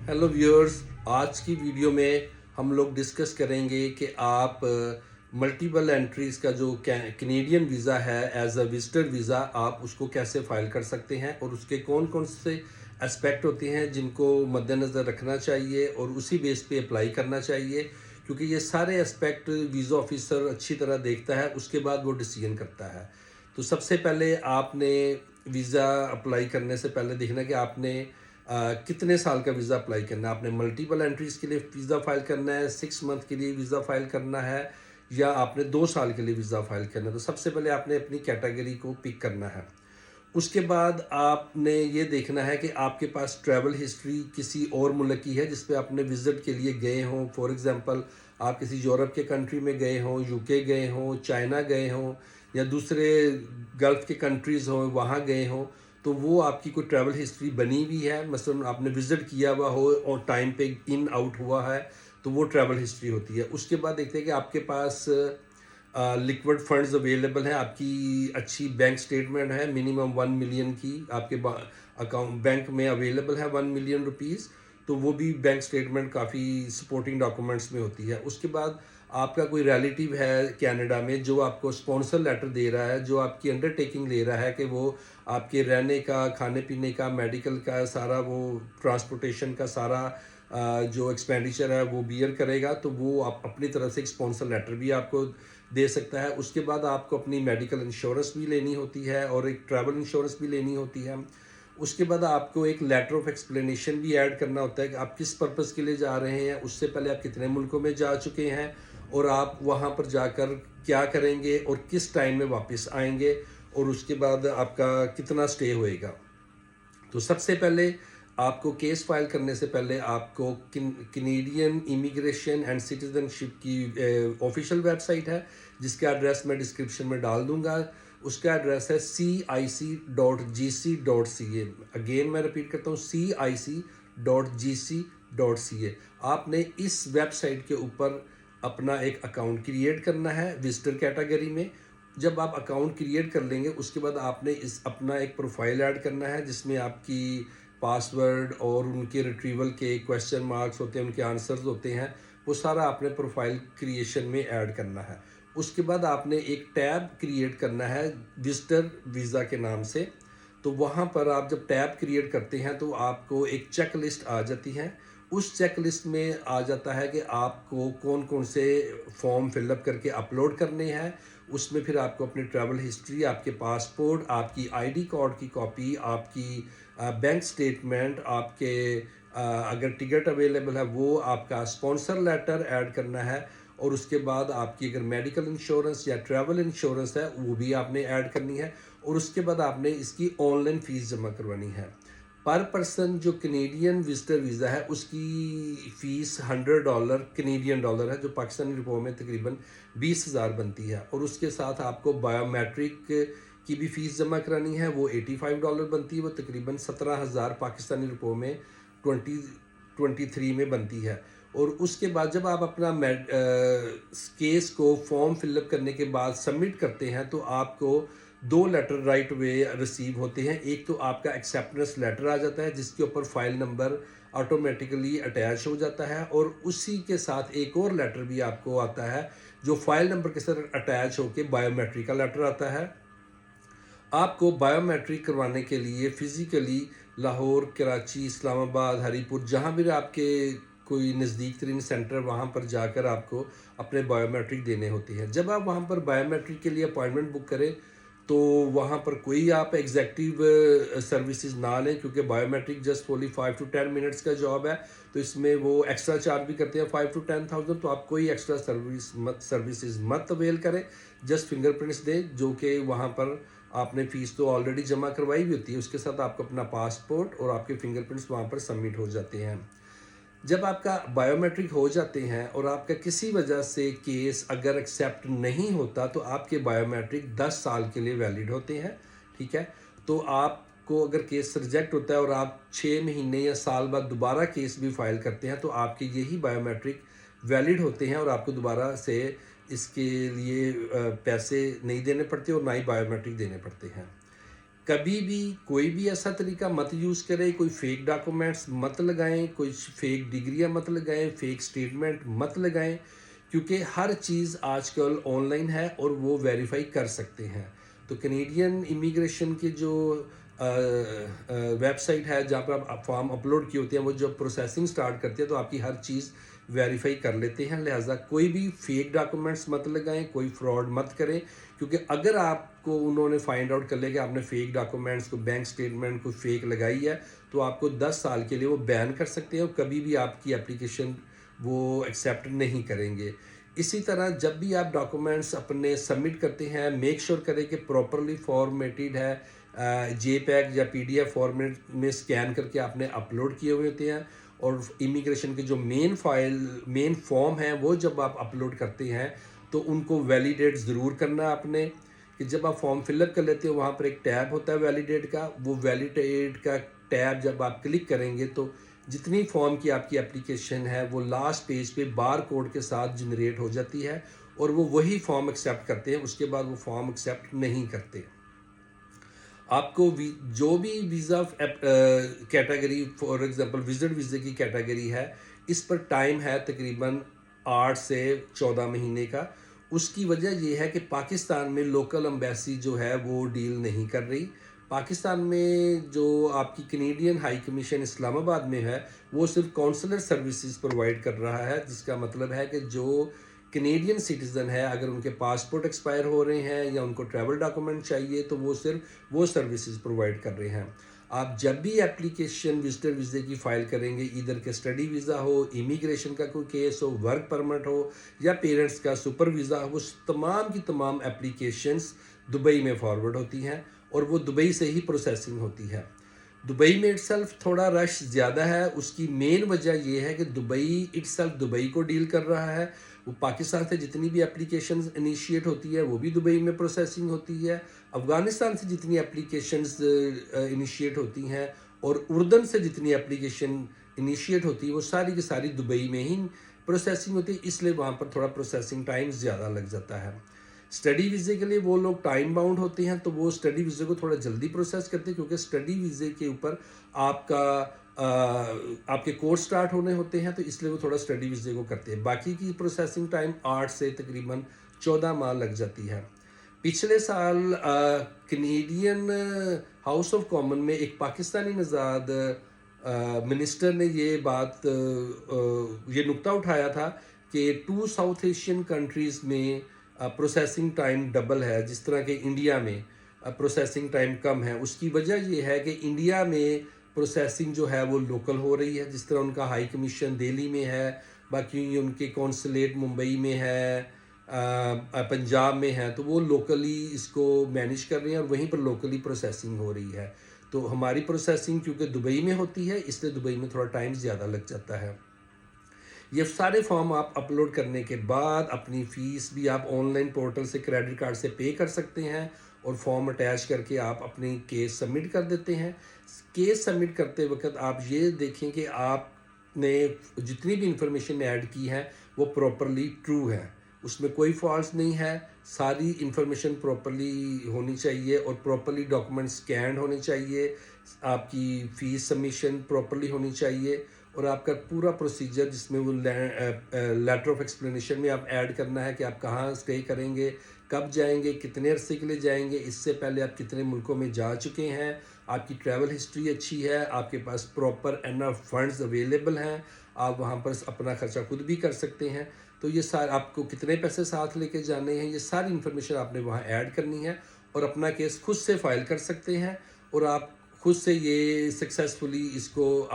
Hello viewers, आज की video में हम लोग डिस्कस करेंगे कि आप मल्टीपल एंट्रीज़ का जो कैनेडियन वीज़ा है एज अ विजिटर वीज़ा आप उसको कैसे फ़ाइल कर सकते हैं और उसके कौन कौन से एस्पेक्ट होते हैं जिनको मद्देनज़र रखना चाहिए और उसी बेस पे अप्लाई करना चाहिए, क्योंकि ये सारे एस्पेक्ट वीज़ा ऑफिसर अच्छी तरह देखता है, उसके बाद वो डिसीजन करता है। तो सबसे पहले आपने वीज़ा अप्लाई करने से पहले देखना कि आपने कितने साल का वीज़ा अप्लाई करना है। आपने मल्टीपल एंट्रीज़ के लिए वीज़ा फाइल करना है, 6 मंथ के लिए वीज़ा फाइल करना है, या आपने 2 साल के लिए वीज़ा फाइल करना है। तो सबसे पहले आपने अपनी कैटेगरी को पिक करना है। उसके बाद आपने ये देखना है कि आपके पास ट्रैवल हिस्ट्री किसी और मुल्क की है जिस पे आपने विज़िट के लिए गए हों। फॉर एग्ज़ाम्पल, आप किसी यूरोप के कंट्री में गए हों, यूके गए हों, चाइना गए हों, या दूसरे गल्फ़ के कंट्रीज़ हों, वहाँ गए हों। तो वो आपकी कोई ट्रैवल हिस्ट्री बनी हुई है, मसलन आपने विज़िट किया हुआ हो और टाइम पे इन आउट हुआ है, तो वो ट्रैवल हिस्ट्री होती है। उसके बाद देखते हैं कि आपके पास लिक्विड फंड्स अवेलेबल हैं, आपकी अच्छी बैंक स्टेटमेंट है मिनिमम 1 मिलियन की, आपके अकाउंट बैंक में अवेलेबल है 1 मिलियन रुपीज़, तो वो भी बैंक स्टेटमेंट काफ़ी सपोर्टिंग डॉक्यूमेंट्स में होती है। उसके बाद आपका कोई रिलेटिव है कनाडा में जो आपको स्पॉन्सर लेटर दे रहा है, जो आपकी अंडरटेकिंग ले रहा है कि वो आपके रहने का, खाने पीने का, मेडिकल का सारा, वो ट्रांसपोर्टेशन का सारा जो एक्सपेंडिचर है वो बियर करेगा, तो वो आप अपनी तरफ से एक स्पॉन्सर लेटर भी आपको दे सकता है। उसके बाद आपको अपनी मेडिकल इंश्योरेंस भी लेनी होती है और एक ट्रैवल इंश्योरेंस भी लेनी होती है। उसके बाद आपको एक लेटर ऑफ एक्सप्लेनेशन भी ऐड करना होता है कि आप किस पर्पज़ के लिए जा रहे हैं, उससे पहले आप कितने मुल्कों में जा चुके हैं और आप वहाँ पर जाकर क्या करेंगे और किस टाइम में वापस आएंगे, और उसके बाद आपका कितना स्टे होएगा। तो सबसे पहले आपको केस फाइल करने से पहले आपको कैनेडियन इमिग्रेशन एंड सिटीजनशिप की ऑफिशियल वेबसाइट है, जिसका एड्रेस मैं डिस्क्रिप्शन में डाल दूंगा। उसका एड्रेस है cic.gc.ca। अगेन मैं रिपीट करता हूँ, cic.gc.ca। आपने इस वेबसाइट के ऊपर अपना एक अकाउंट क्रिएट करना है विजिटर कैटेगरी में। जब आप अकाउंट क्रिएट कर लेंगे उसके बाद आपने इस अपना एक प्रोफाइल ऐड करना है, जिसमें आपकी पासवर्ड और उनके रिट्रीवल के क्वेश्चन मार्क्स होते हैं, उनके आंसर्स होते हैं, वो सारा आपने प्रोफाइल क्रिएशन में ऐड करना है। उसके बाद आपने एक टैब क्रिएट करना है विजिटर वीज़ा के नाम से। तो वहाँ पर आप जब टैब क्रिएट करते हैं तो आपको एक चेक लिस्ट आ जाती है। उस चेक लिस्ट में आ जाता है कि आपको कौन कौन से फॉर्म फिलअप करके अपलोड करने हैं। उसमें फिर आपको अपनी ट्रैवल हिस्ट्री, आपके पासपोर्ट, आपकी आईडी कार्ड की कॉपी, आपकी बैंक स्टेटमेंट, आपके अगर टिकट अवेलेबल है वो, आपका स्पॉन्सर लेटर ऐड करना है, और उसके बाद आपकी अगर मेडिकल इंश्योरेंस या ट्रैवल इंश्योरेंस है वो भी आपने ऐड करनी है, और उसके बाद आपने इसकी ऑनलाइन फ़ीस जमा करवानी है। पर पर्सन जो कैनेडियन विजिटर वीज़ा है उसकी फ़ीस $100 कैनेडियन डॉलर है, जो पाकिस्तानी रुपयों में तकरीबन 20,000 बनती है। और उसके साथ आपको बायोमेट्रिक की भी फ़ीस जमा करानी है, वो $85 बनती है, वो तकरीबन 17,000 पाकिस्तानी रुपयों में 2023 में बनती है। और उसके बाद जब आप अपना केस को फॉर्म फिलअप करने के बाद सबमिट करते हैं तो आपको 2 लेटर राइट वे रिसीव होते हैं। एक तो आपका एक्सेप्टेंस लेटर आ जाता है जिसके ऊपर फाइल नंबर ऑटोमेटिकली अटैच हो जाता है, और उसी के साथ एक और लेटर भी आपको आता है जो फाइल नंबर के साथ अटैच होकर बायोमेट्रिक का लेटर आता है। आपको बायोमेट्रिक करवाने के लिए फ़िज़िकली लाहौर, कराची, इस्लामाबाद, हरीपुर, जहाँ भी आपके कोई नज़दीक तरीन सेंटर, वहाँ पर जाकर आपको अपने बायोमेट्रिक देने होते हैं। जब आप वहाँ पर बायोमेट्रिक के लिए अपॉइंटमेंट बुक करें तो वहाँ पर कोई आप एग्जैक्टिव सर्विसेज ना लें, क्योंकि biometric just only 5 to 10 minutes का जॉब है। तो इसमें वो एक्स्ट्रा चार्ज भी करते हैं 5 to 10,000, तो आप कोई एक्स्ट्रा सर्विसेज मत अवेल करें। जस्ट फिंगरप्रिंट्स दें, जो कि वहाँ पर आपने फ़ीस तो ऑलरेडी जमा करवाई हुई होती है, उसके साथ आपको अपना पासपोर्ट और आपके फिंगरप्रिंट्स वहाँ पर सबमिट हो जाते हैं। जब आपका बायोमेट्रिक हो जाते हैं और आपका किसी वजह से केस अगर एक्सेप्ट नहीं होता तो आपके बायोमेट्रिक 10 साल के लिए वैलिड होते हैं, ठीक है। तो आपको अगर केस रिजेक्ट होता है और आप 6 महीने या साल बाद दोबारा केस भी फाइल करते हैं तो आपके यही बायोमेट्रिक वैलिड होते हैं, और आपको दोबारा से इसके लिए पैसे नहीं देने पड़ते और ना ही बायोमेट्रिक देने पड़ते हैं। कभी भी कोई भी ऐसा तरीका मत यूज़ करें, कोई फेक डॉक्यूमेंट्स मत लगाएं, कोई फेक डिग्रियां मत लगाएं, फेक स्टेटमेंट मत लगाएं, क्योंकि हर चीज़ आजकल ऑनलाइन है और वो वेरीफाई कर सकते हैं। तो कैनेडियन इमिग्रेशन के जो वेबसाइट है जहाँ पर आप फॉर्म अपलोड किए होते हैं, वो जब प्रोसेसिंग स्टार्ट करते हैं तो आपकी हर चीज़ वेरीफाई कर लेते हैं। लिहाजा कोई भी फेक डॉक्यूमेंट्स मत लगाएं, कोई फ्रॉड मत करें, क्योंकि अगर आपको उन्होंने फाइंड आउट कर लिया कि आपने फेक डॉक्यूमेंट्स को बैंक स्टेटमेंट को फेक लगाई है, तो आपको 10 साल के लिए वो बैन कर सकते हैं और कभी भी आपकी एप्लीकेशन वो एक्सेप्ट नहीं करेंगे। इसी तरह जब भी आप डॉक्यूमेंट्स अपने सबमिट करते हैं, मेक श्योर करें कि प्रॉपरली फॉर्मेटेड है, जेपैग या पीडीएफ फॉर्मेट में स्कैन करके आपने अपलोड किए हुए होते हैं। और इमिग्रेशन के जो मेन फॉर्म है वो जब आप अपलोड करते हैं तो उनको वैलिडेट ज़रूर करना आपने, कि जब आप फॉर्म फिलअप कर लेते हो वहाँ पर एक टैब होता है वैलिडेट का, वो वैलिडेट का टैब जब आप क्लिक करेंगे तो जितनी फॉर्म की आपकी एप्लीकेशन है वो लास्ट पेज पे बार कोड के साथ जनरेट हो जाती है और वो वही फॉर्म एक्सेप्ट करते हैं, उसके बाद वो फॉर्म एक्सेप्ट नहीं करते। आपको जो भी visa category, for example visit वीज़े की कैटेगरी है, इस पर टाइम है तकरीबन 8 से 14 महीने का। उसकी वजह ये है कि पाकिस्तान में लोकल एम्बेसी जो है वो डील नहीं कर रही। पाकिस्तान में जो आपकी कैनेडियन हाई कमीशन इस्लामाबाद में है वो सिर्फ काउंसलर सर्विसेज प्रोवाइड कर रहा है, जिसका मतलब है कि जो कैनेडियन सिटीज़न है अगर उनके पासपोर्ट एक्सपायर हो रहे हैं या उनको ट्रैवल डॉक्यूमेंट चाहिए तो वो सिर्फ वो सर्विसेज प्रोवाइड कर रहे हैं। आप जब भी एप्लीकेशन विजिटर वीज़े की फ़ाइल करेंगे, इधर के स्टडी वीज़ा हो, इमिग्रेशन का कोई केस हो, वर्क परमिट हो या पेरेंट्स का सुपर वीज़ा हो, वो तमाम की तमाम एप्लीकेशंस दुबई में फॉरवर्ड होती हैं और वो दुबई से ही प्रोसेसिंग होती है। दुबई में इटसेल्फ थोड़ा रश ज़्यादा है। उसकी मेन वजह यह है कि दुबई इटसेल्फ दुबई को डील कर रहा है। वो पाकिस्तान से जितनी भी एप्लीकेशंस इनिशिएट होती है वो भी दुबई में प्रोसेसिंग होती है। अफ़गानिस्तान से जितनी एप्लीकेशंस इनिशिएट होती हैं और उर्दन से जितनी एप्लीकेशन इनिशिएट होती है वो सारी की सारी दुबई में ही प्रोसेसिंग होती है, इसलिए वहाँ पर थोड़ा प्रोसेसिंग टाइम ज़्यादा लग जाता है। स्टडी वीज़े के लिए वो लोग टाइम बाउंड होते हैं तो वो स्टडी वीज़े को थोड़ा जल्दी प्रोसेस करते हैं, क्योंकि स्टडी वीज़े के ऊपर आपके कोर्स स्टार्ट होने होते हैं, तो इसलिए वो थोड़ा स्टडी वीज़े को करते हैं। बाकी की प्रोसेसिंग टाइम 8 से तकरीबन 14 माह लग जाती है। पिछले साल कैनेडियन हाउस ऑफ कॉमन में एक पाकिस्तानी नज़ाद मिनिस्टर ने ये नुक्ता उठाया था कि 2 साउथ एशियन कंट्रीज़ में प्रोसेसिंग टाइम डबल है, जिस तरह के इंडिया में प्रोसेसिंग टाइम कम है। उसकी वजह ये है कि इंडिया में प्रोसेसिंग जो है वो लोकल हो रही है, जिस तरह उनका हाई कमीशन दिल्ली में है, बाकी उनके कौंसलेट मुंबई में है, पंजाब में है, तो वो लोकली इसको मैनेज कर रहे हैं और वहीं पर लोकली प्रोसेसिंग हो रही है। तो हमारी प्रोसेसिंग क्योंकि दुबई में होती है इसलिए दुबई में थोड़ा टाइम ज़्यादा लग जाता है। ये सारे फॉर्म आप अपलोड करने के बाद अपनी फ़ीस भी आप ऑनलाइन पोर्टल से क्रेडिट कार्ड से पे कर सकते हैं और फॉर्म अटैच करके आप अपनी केस सबमिट कर देते हैं। केस सबमिट करते वक्त आप ये देखें कि आपने जितनी भी इंफॉर्मेशन ऐड की है वो प्रॉपरली ट्रू है, उसमें कोई फॉल्ट नहीं है। सारी इंफॉर्मेशन प्रॉपरली होनी चाहिए और प्रॉपरली डॉक्यूमेंट स्कैन होने चाहिए। आपकी फ़ीस सबमिशन प्रॉपरली होनी चाहिए और आपका पूरा प्रोसीजर जिसमें वो लेटर ऑफ एक्सप्लेनेशन में आप ऐड करना है कि आप कहाँ स्टे करेंगे, कब जाएंगे, कितने अरसे के लिए जाएंगे, इससे पहले आप कितने मुल्कों में जा चुके हैं, आपकी ट्रैवल हिस्ट्री अच्छी है, आपके पास प्रॉपर एनफ फंड्स अवेलेबल हैं, आप वहाँ पर अपना खर्चा खुद भी कर सकते हैं। तो ये सारे आपको कितने पैसे साथ लेके जाने हैं, ये सारी इन्फॉर्मेशन आपने वहाँ ऐड करनी है और अपना केस खुद से फाइल कर सकते हैं और आप खुद से ये सक्सेसफुली इसको